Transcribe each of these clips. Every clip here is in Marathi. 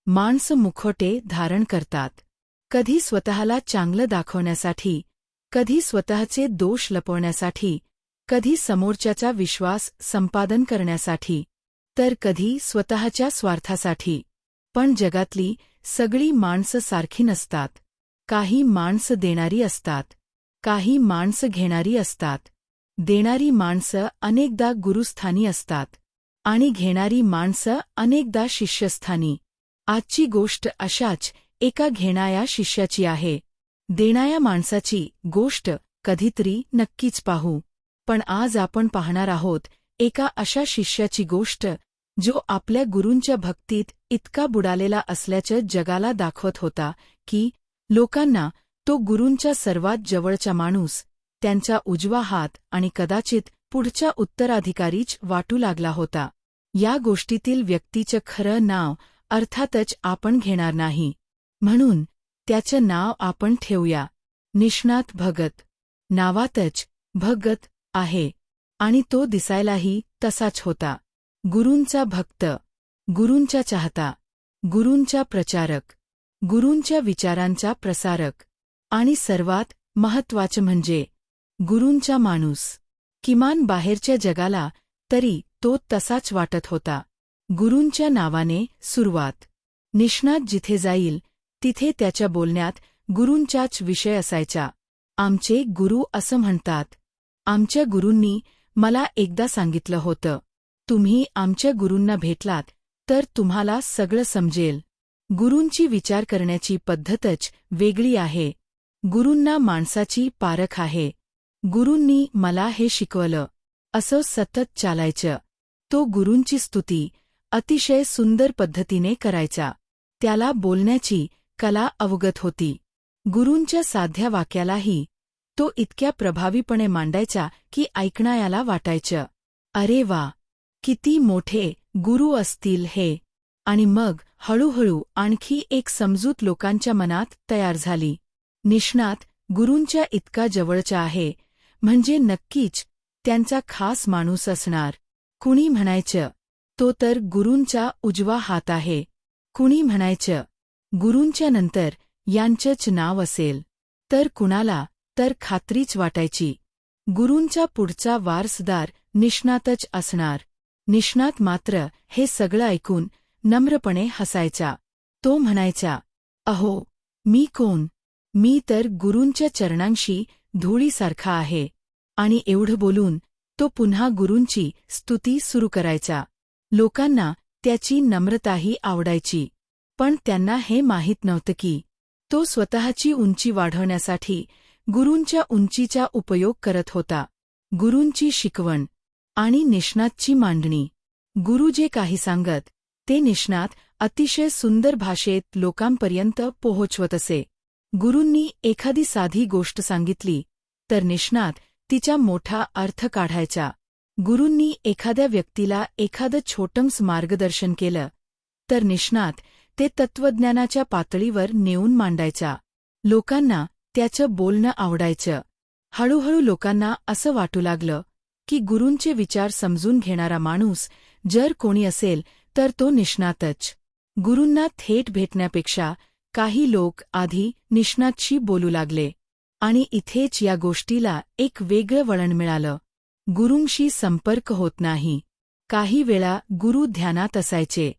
माणसं मुखोटे धारण करतात. कधी स्वतःला चांगलं दाखवण्यासाठी, कधी स्वतःचे दोष लपवण्यासाठी, कधी समोरच्याचा विश्वास संपादन करण्यासाठी, तर कधी स्वतःच्या स्वार्थासाठी. पण जगातली सगळी माणसं सारखी नसतात. काही माणसं देणारी असतात, काही माणसं घेणारी असतात. देणारी माणसं अनेकदा गुरुस्थानी असतात आणि घेणारी माणसं अनेकदा शिष्यस्थानी. आजची गोष्ट अशाच एका घेणाऱ्या शिष्याची आहे. देणाऱ्या माणसाची गोष्ट कधीतरी नक्कीच पाहू. पण आज आपण पाहणार आहोत एका अशा शिष्याची गोष्ट जो आपल्या गुरूंच्या भक्तीत इतका बुडालेला असल्याचं जगाला दाखवत होता की लोकांना तो गुरूंचा सर्वात जवळचा माणूस, त्यांचा उजवा हात आणि कदाचित पुढचा उत्तराधिकारीच वाटू लागला होता. या गोष्टीतील व्यक्तीचं खरं नाव अर्थातच आपण घेणार नाही, म्हणून त्याचं नाव आपण ठेवूया निष्णात भगत. नावातच भगत आहे आणि तो दिसायलाही तसाच होता. गुरूंचा भक्त, गुरूंचा चाहता, गुरूंचा प्रचारक, गुरूंच्या विचारांचा प्रसारक आणि सर्वात महत्त्वाचं म्हणजे गुरूंचा माणूस. किमान बाहेरच्या जगाला तरी तो तसाच वाटत होता. गुरूंच्या नावाने सुरुवात. निष्णात जिथे जाईल तिथे त्याच्या बोलण्यात गुरूंचाच विषय असायचा. आमचे गुरू असं म्हणतात. आमच्या गुरूंनी मला एकदा सांगितलं होतं, तुम्ही आमच्या गुरूंना भेटलात तर तुम्हाला सगळं समजेल. गुरूंची विचार करण्याची पद्धतच वेगळी आहे. गुरूंना माणसाची पारख आहे. गुरूंनी मला हे शिकवलं, असं सतत चालायचं. तो गुरूंची स्तुती अतिशय सुंदर पद्धतीने करायचा. त्याला बोलण्याची कला अवगत होती. गुरूंच्या साध्या वाक्यालाही तो इतक्या प्रभावीपणे मांडायचा की ऐकणाऱ्याला वाटायचं, अरे वा, किती मोठे गुरू असतील हे. आणि मग हळूहळू आणखी एक समजूत लोकांच्या मनात तयार झाली. निष्णात गुरूंच्या इतका जवळचा आहे म्हणजे नक्कीच त्यांचा खास माणूस असणार. कुणी म्हणायचं, तो तर गुरूंचा उजवा हात आहे. कुणी म्हणायचं, गुरूंच्या नंतर यांचंच नाव असेल. तर कुणाला तर खात्रीच वाटायची, गुरूंचा पुढचा वारसदार निष्णातच असणार. निष्णात मात्र हे सगळं ऐकून नम्रपणे हसायचा. तो म्हणायचा, अहो, मी कोण? मी तर गुरूंच्या चरणांशी धुळीसारखा आहे. आणि एवढं बोलून तो पुन्हा गुरूंची स्तुती सुरू करायचा. लोकांना त्याची नम्रताही आवडायची. पण त्यांना हे माहीत नव्हतं की तो स्वतःची उंची वाढवण्यासाठी गुरूंच्या उंचीचा उपयोग करत होता. गुरूंची शिकवण आणि निष्णातची मांडणी. गुरु जे काही सांगत ते निष्णात अतिशय सुंदर भाषेत लोकांपर्यंत पोहोचवत असे. गुरूंनी एखादी साधी गोष्ट सांगितली तर निष्णात तिचा मोठा अर्थ काढायचा. गुरूंनी एखाद्या व्यक्तीला एखादं छोटंस मार्गदर्शन केलं तर निष्णात ते तत्त्वज्ञानाच्या पातळीवर नेऊन मांडायचा. लोकांना त्याचं बोलणं आवडायचं. हळूहळू लोकांना असं वाटू लागलं की गुरूंचे विचार समजून घेणारा माणूस जर कोणी असेल तर तो निष्णातच. गुरूंना थेट भेटण्यापेक्षा काही लोक आधी निष्णातशी बोलू लागले. आणि इथेच या गोष्टीला एक वेगळं वळण मिळालं. गुरूंशी संपर्क होत नाही. काही वेळा गुरू ध्यानात असायचे,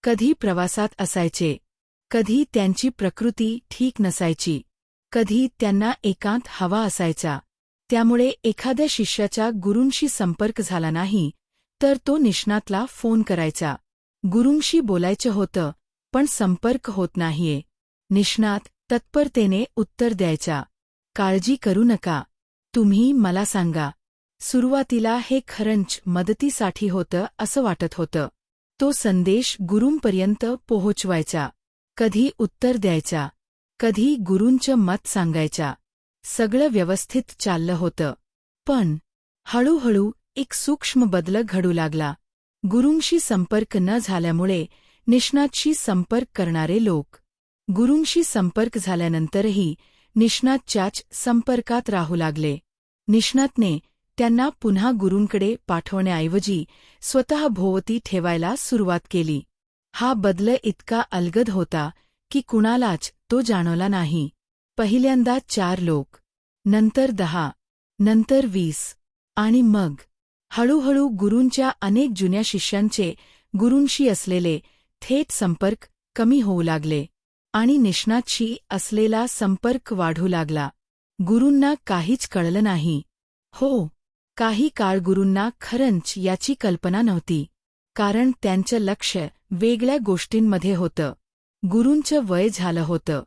कधी प्रवासात असायचे, कधी त्यांची प्रकृती ठीक नसायची, कधी त्यांना एकांत हवा असायचा. त्यामुळे एखाद्या शिष्याचा गुरूंशी संपर्क झाला नाही तर तो निष्णातला फोन करायचा. गुरूंशी बोलायचं होतं पण संपर्क होत नाहीये. निष्णात तत्परतेने उत्तर द्यायचा, काळजी करू नका, तुम्ही मला सांगा. सुरुवातीला हे खरंच मदतीसाठी होतं असं वाटत होतं. तो संदेश गुरूंपर्यंत पोहोचवायचा, कधी उत्तर द्यायचा, कधी गुरूंचं मत सांगायचा. सगळं व्यवस्थित चाललं होतं. पण हळूहळू एक सूक्ष्म बदल घडू लागला. गुरूंशी संपर्क न झाल्यामुळे निष्णातशी संपर्क करणारे लोक गुरूंशी संपर्क झाल्यानंतरही निष्णातच्याच संपर्कात राहू लागले. निष्णातने त्यांना पुन्हा गुरूंकडे पाठवण्याऐवजी स्वतः भोवती ठेवायला सुरुवात केली. हा बदल इतका अलगद होता की कुणालाच तो जाणवला नाही. पहिल्यांदा 4 लोक, नंतर 10, नंतर 20, आणि मग हळूहळू गुरूंच्या अनेक जुन्या शिष्यांचे गुरूंशी असलेले थेट संपर्क कमी होऊ लागले आणि निष्णातशी असलेला संपर्क वाढू लागला. गुरूंना काहीच कळलं नाही. हो, काही काळ गुरूंना खरंच याची कल्पना नव्हती, कारण त्यांचं लक्ष वेगळ्या गोष्टींमध्ये होतं. गुरूंचं वय झालं होतं.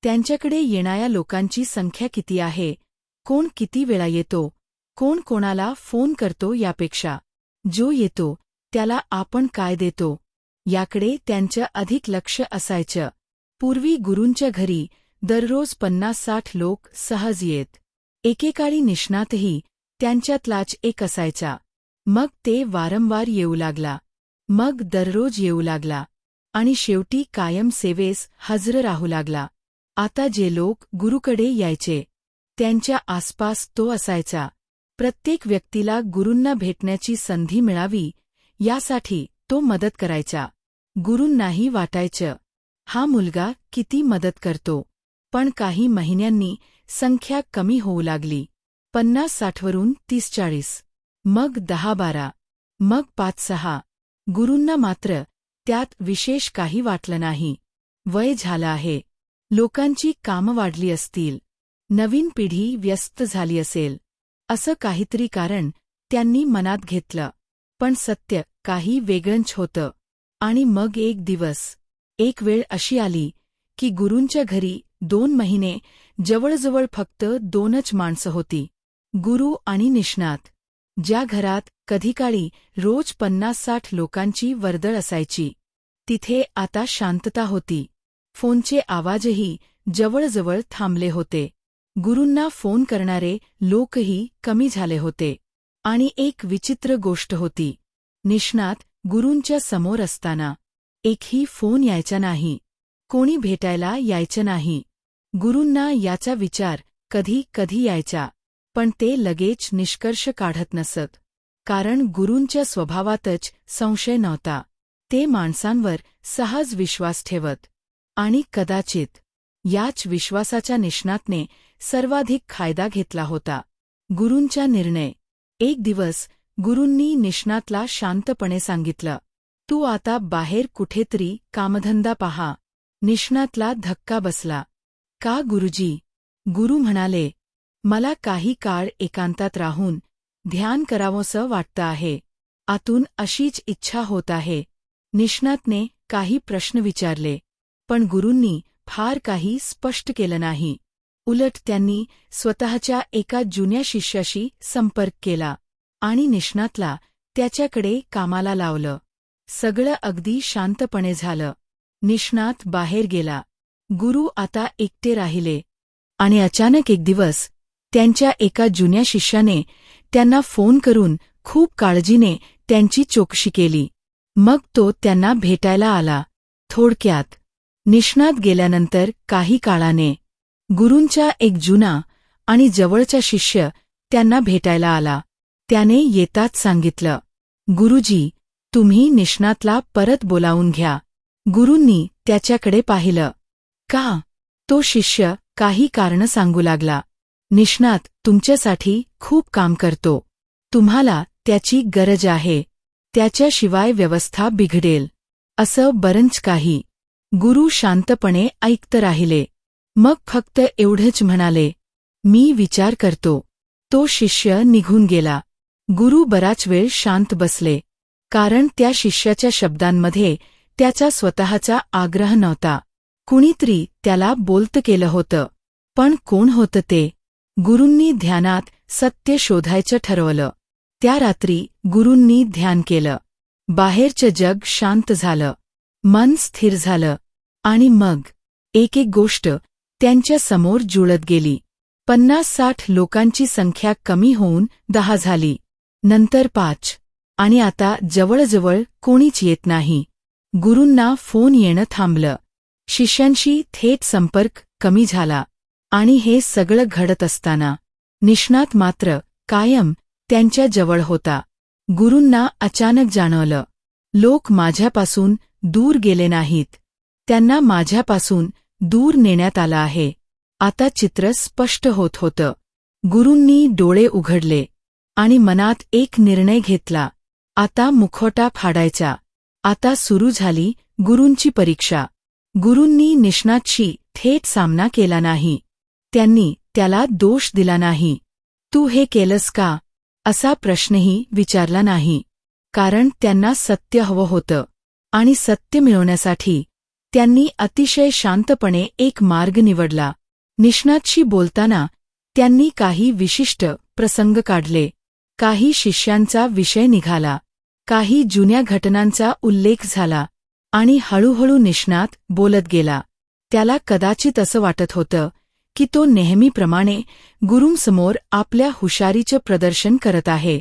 त्यांच्याकडे येणाऱ्या लोकांची संख्या किती आहे, कोण किती वेळा येतो, कोण कोणाला फोन करतो यापेक्षा जो येतो त्याला आपण काय देतो याकडे त्यांचं अधिक लक्ष असायचं. पूर्वी गुरूंच्या घरी दररोज 50-60 लोक सहज येत. एकेकाळी निष्णातही त्यांच्यातलाच एक असायचा. मग ते वारंवार येऊ लागला, मग दररोज येऊ लागला आणि शेवटी कायम सेवेस हजर राहू लागला. आता जे लोक गुरूकडे यायचे त्यांच्या आसपास तो असायचा. प्रत्येक व्यक्तीला गुरूंना भेटण्याची संधी मिळावी यासाठी तो मदत करायचा. गुरूंनाही वाटायचं, हा मुलगा किती मदत करतो. पण काही महिन्यांनी संख्या कमी होऊ लागली. 50-60 वरून 30-40, मग 10-12, मग 5-6. गुरूंना मात्र त्यात विशेष काही वाटलं नाही. वय झालं आहे, लोकांची कामं वाढली असतील, नवीन पिढी व्यस्त झाली असेल, असं काहीतरी कारण त्यांनी मनात घेतलं. पण सत्य काही वेगळंच होतं. आणि मग एक दिवस, एक वेळ अशी आली की गुरूंच्या घरी 2 महिने जवळजवळ फक्त 2च माणसं होती, गुरू आणि निष्णात. ज्या घरात कधीकाळी रोज 50-60 लोकांची वर्दळ असायची, तिथे आता शांतता होती. फोनचे आवाजही जवळजवळ थांबले होते. गुरूंना फोन करणारे लोकही कमी झाले होते. आणि एक विचित्र गोष्ट होती, निष्णात गुरूंच्या समोर असताना एकही फोन यायचा नाही, कोणी भेटायला यायचं नाही. गुरूंना याचा विचार कधी कधी यायचा, पण ते लगेच निष्कर्ष काढत नसत, कारण गुरूंच्या स्वभावातच संशय नव्हता. ते माणसांवर सहज विश्वास ठेवत. आणि कदाचित याच विश्वासाच्या निष्णातने सर्वाधिक फायदा घेतला होता. गुरूंचा निर्णय. एक दिवस गुरूंनी निष्णातला शांतपणे सांगितलं, तू आता बाहेर कुठेतरी कामधंदा पहा. निष्णातला धक्का बसला. का गुरुजी? गुरू म्हणाले, मला काही काळ एकांतात राहून ध्यान करावंसं वाटतं आहे. आतून अशीच इच्छा होत आहे. निष्णातने काही प्रश्न विचारले, पण गुरूंनी फार काही स्पष्ट केलं नाही. उलट त्यांनी स्वतःच्या एका जुन्या शिष्याशी संपर्क केला आणि निष्णातला त्याच्याकडे कामाला लावलं. सगळं अगदी शांतपणे झालं. निष्णात बाहेर गेला. गुरू आता एकटे राहिले. आणि अचानक एक दिवस त्यांच्या एका जुन्या शिष्याने त्यांना फोन करून खूप काळजीने त्यांची चौकशी केली. मग तो त्यांना भेटायला आला. थोडक्यात, निष्णात गेल्यानंतर काही काळाने गुरूंचा एक जुना आणि जवळचा शिष्य त्यांना भेटायला आला. त्याने येताच सांगितलं, गुरुजी, तुम्ही निष्णातला परत बोलावून घ्या. गुरूंनी त्याच्याकडे पाहिलं. का? तो शिष्य काही कारण सांगू लागला. निष्णात तुमच्यासाठी खूप काम करतो. तुम्हाला त्याची गरज आहे. त्याच्याशिवाय व्यवस्था बिघडेल. असं बरंच काही. गुरू शांतपणे ऐकत राहिले. मग फक्त एवढंच म्हणाले, मी विचार करतो. तो शिष्य निघून गेला. गुरू बराच वेळ शांत बसले, कारण त्या शिष्याच्या शब्दांमध्ये त्याचा स्वतःचा आग्रह नव्हता. कुणीतरी त्याला बोलतं केलं होतं. पण कोण होतं ते? गुरूंनी ध्यानात सत्य शोधायचं ठरवलं. त्या रात्री गुरूंनी ध्यान केलं. बाहेरचं जग शांत झालं. मन स्थिर झालं. आणि मग एक एक गोष्ट त्यांच्या समोर जुळत गेली. 50-60 लोकांची संख्या कमी होऊन 10 झाली. नंतर 5. आणि आता जवळजवळ कोणीच येत नाही. गुरूंना फोन येणं थांबलं. शिष्यांशी थेट संपर्क कमी झाला. आणि हे सगळं घडत असताना निष्णात मात्र कायम त्यांच्या जवळ होता. गुरूंना अचानक जाणवलं, लोक माझ्यापासून दूर गेले नाहीत, त्यांना माझ्यापासून दूर नेण्यात आलं आहे. आता चित्र स्पष्ट होत होतं. गुरूंनी डोळे उघडले आणि मनात एक निर्णय घेतला. आता मुखवटा फाडायचा. आता सुरू झाली गुरूंची परीक्षा. गुरूंनी निष्णातशी थेट सामना केला नाही. त्यांनी त्याला दोष दिला नाही. तू हे केलंस का, असा प्रश्नही विचारला नाही. कारण त्यांना सत्य हवं होतं आणि सत्य मिळवण्यासाठी त्यांनी अतिशय शांतपणे एक मार्ग निवडला. निष्णातशी बोलताना त्यांनी काही विशिष्ट प्रसंग काढले. काही शिष्यांचा विषय निघाला, काही जुन्या घटनांचा उल्लेख झाला आणि हळूहळू निष्णात बोलत गेला. त्याला कदाचित असं वाटत होतं की तो नेहमीप्रमाणे गुरूंसमोर आपल्या हुशारीचं प्रदर्शन करत आहे.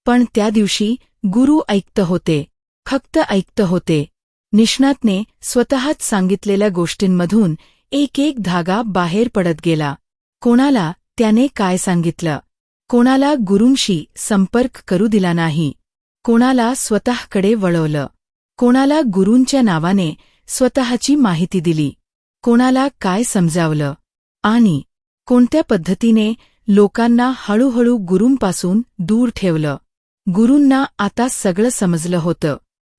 पण त्या दिवशी गुरु ऐकत होते, फक्त ऐकत होते. निष्णातने स्वतःच सांगितलेल्या गोष्टींमधून एक एक धागा बाहेर पडत गेला. कोणाला त्याने काय सांगितलं, कोणाला गुरूंशी संपर्क करू दिला नाही, कोणाला स्वतःकडे वळवलं, कोणाला गुरूंच्या नावाने स्वतःची माहिती दिली, कोणाला काय समजावलं आणि कोणत्या पद्धतीने लोकांना हळूहळू गुरूंपासून दूर ठेवलं. गुरूंना आता सगळं समजलं होतं.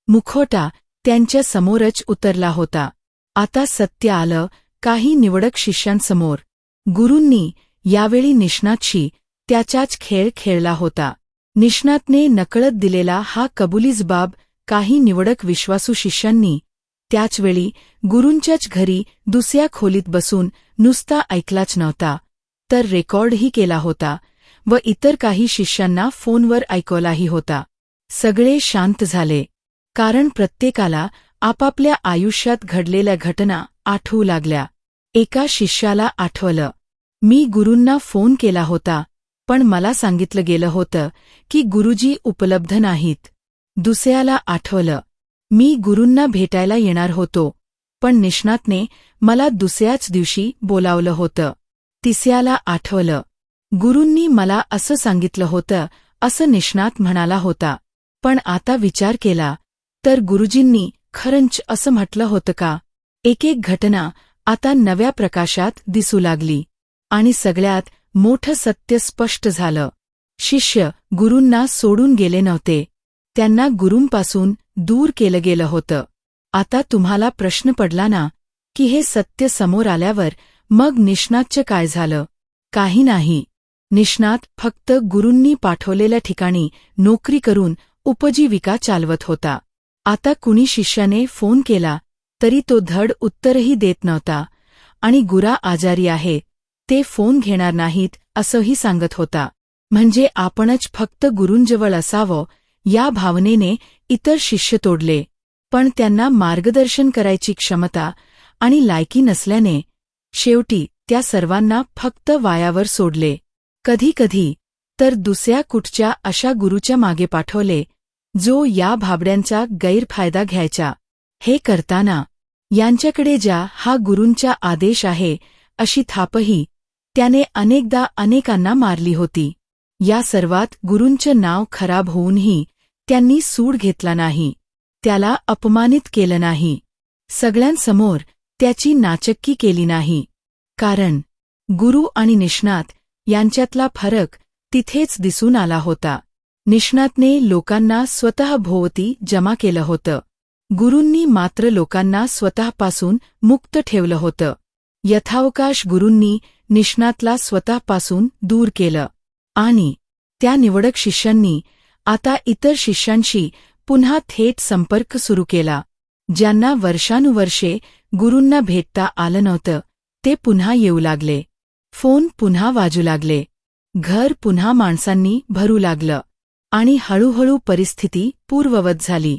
मुखवटा त्यांच्या समोरच उतरला होता. आता सत्य आलं काही निवडक शिष्यांसमोर. गुरूंनी यावेळी निष्णातशी त्याचाच खेळ खेळला होता. निष्णातने नकळत दिलेला हा कबुलीजबाब काही निवडक विश्वासू शिष्यांनी त्याचवेळी गुरूंच्याच घरी दुसऱ्या खोलीत बसून नुसता ऐकलाच नव्हता, तर रेकॉर्डही केला होता व इतर काही शिष्यांना फोनवर ऐकवलाही होता. सगळे शांत झाले, कारण प्रत्येकाला आपापल्या आयुष्यात घडलेल्या घटना आठवू लागल्या. एका शिष्याला आठवलं, मी गुरूंना फोन केला होता, पण मला सांगितलं गेलं होतं की गुरुजी उपलब्ध नाहीत. दुसऱ्याला आठवलं, मी गुरूंना भेटायला येणार होतो, पण निष्णातने मला दुसऱ्याच दिवशी बोलावलं होतं. तिसऱ्याला आठवलं, गुरूंनी मला असं सांगितलं होतं असं निष्णात म्हणाला होता, पण आता विचार केला तर गुरुजींनी खरंच असं म्हटलं होतं का. एक एक घटना आता नव्या प्रकाशात दिसू लागली आणि सगळ्यात मोठं सत्य स्पष्ट झालं. शिष्य गुरूंना सोडून गेले नव्हते, त्यांना गुरूंपासून दूर केलं गेलं होतं. आता तुम्हाला प्रश्न पडला ना की हे सत्य समोर आल्यावर मग निष्णातचं काय झालं. काही नाही. निष्णात फक्त गुरूंनी पाठवलेल्या ठिकाणी नोकरी करून उपजीविका चालवत होता. आता कुणी शिष्याने फोन केला तरी तो धड उत्तरही देत नव्हता आणि गुरा आजारी आहे, ते फोन घेणार नाहीत असंही सांगत होता. म्हणजे आपणच फक्त गुरूंजवळ असावं या भावनेने इतर शिष्य तोडले, पण त्यांना मार्गदर्शन करायची क्षमता आणि लायकी नसल्याने शेवटी त्या सर्वांना फक्त वायावर सोडले. कधीकधी तर दुसऱ्या कुठच्या अशा गुरूच्या मागे पाठवले जो या भाबड्यांचा गैरफायदा घ्यायचा. हे करताना यांच्याकडे ज्या हा गुरूंचा आदेश आहे अशी थापही त्याने अनेकदा अनेकांना मारली होती. या सर्वात गुरूंचं नाव खराब होऊनही त्यांनी सूड घेतला नाही, त्याला अपमानित केलं नाही, सगळ्यांसमोर त्याची नाचक्की केली नाही. कारण गुरू आणि निष्णात यांच्यातला फरक तिथेच दिसून आला होता. निष्णातने लोकांना स्वतःभोवती जमा केलं होतं, गुरूंनी मात्र लोकांना स्वतःपासून मुक्त ठेवलं होतं. यथावकाश गुरूंनी निष्णातला स्वतःपासून दूर केलं आणि त्या निवडक शिष्यांनी आता इतर शिष्यांशी पुन्हा थेट संपर्क सुरू केला. ज्यांना वर्षानुवर्षे गुरूंना भेटता आलं नव्हतं ते पुन्हा येऊ लागले. फोन पुन्हा वाजू लागले, घर पुन्हा माणसांनी भरू लागलं आणि हळूहळू परिस्थिती पूर्ववत झाली.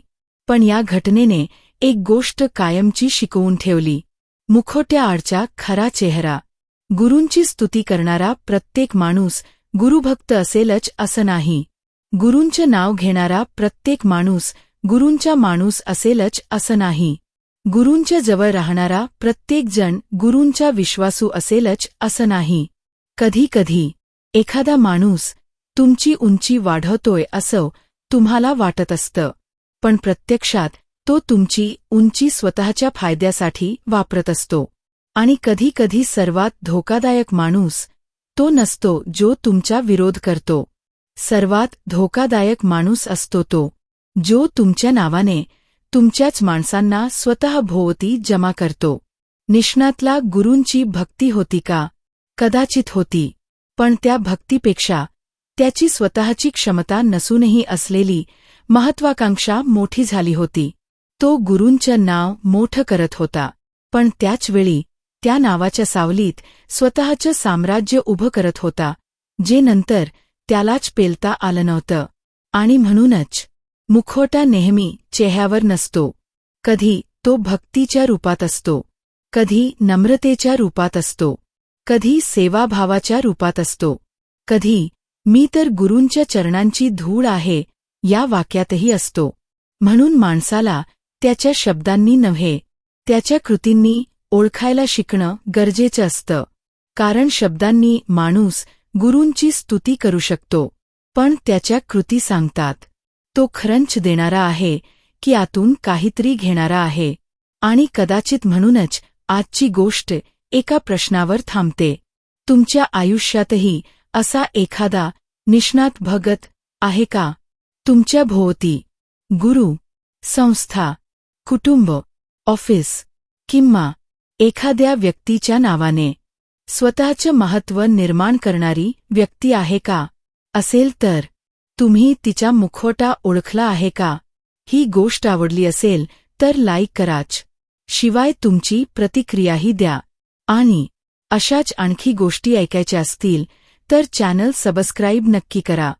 पण या घटनेने एक गोष्ट कायमची शिकवून ठेवली, मुखवट्याआडचा खरा चेहरा. गुरूंची स्तुती करणारा प्रत्येक माणूस गुरुभक्त असेलच असं नाही. गुरूंचं नाव घेणारा प्रत्येक माणूस गुरूंचा माणूस असेलच असं नाही. गुरूंच्या जवळ राहणारा प्रत्येक जण गुरूंचा विश्वासू असेलच असं नाही. कधीकधी एखादा माणूस तुमची उंची वाढवतोय असं तुम्हाला वाटत असतं, पण प्रत्यक्षात तो तुमची उंची स्वतःच्या फायद्यासाठी वापरत असतो. आणि कधी-कधी सर्वात धोकादायक माणूस तो नसतो जो तुमचा विरोध करतो. सर्वात धोकादायक माणूस असतो तो, जो तुमच्या नावाने तुमच्याच माणसांना स्वतःभोवती जमा करतो. निष्णातला गुरूंची भक्ती होती का? कदाचित होती. पण त्या भक्तीपेक्षा त्याची स्वतःची क्षमता नसूनही असलेली महत्वाकांक्षा मोठी झाली होती. तो गुरूंचं नाव मोठं करत होता, पण त्याचवेळी त्या नावाच्या सावलीत स्वतःचं साम्राज्य उभं करत होता, जे नंतर त्यालाच पेलता आलं नव्हतं. आणि म्हणूनच मुखवटा नेहमी चेहऱ्यावर नसतो. कधी तो भक्तीच्या रूपात असतो, कधी नम्रतेच्या रूपात असतो, कधी सेवाभावाच्या रूपात असतो, कधी मी तर गुरूंच्या चरणांची धूळ आहे या वाक्यातही असतो. म्हणून माणसाला त्याच्या शब्दांनी नव्हे, त्याच्या कृतींनी ओळखायला शिकणं गरजेचं असतं. कारण शब्दांनी माणूस गुरूंची स्तुती करू शकतो, पण त्याच्या कृती सांगतात तो खरंच देणारा आहे की आतून काहीतरी घेणारा आहे. आणि कदाचित म्हणूनच आजची गोष्ट एका प्रश्नावर थांबते. तुमच्या आयुष्यातही असा एखादा निष्णात भगत आहे का? तुमच्या भोवती गुरु, संस्था, कुटुंब, ऑफिस किंवा एखाद्या व्यक्तीच्या नावाने स्वतःचं महत्त्व निर्माण करणारी व्यक्ती आहे का? असेल तर तुम्ही तिचा मुखवटा ओळखला आहे का? ही गोष्ट आवडली असेल तर लाईक कराच. शिवाय तुमची प्रतिक्रियाही द्या. आणि अशाच आणखी गोष्टी ऐकायच्या असतील तर चॅनल सबस्क्राईब नक्की करा.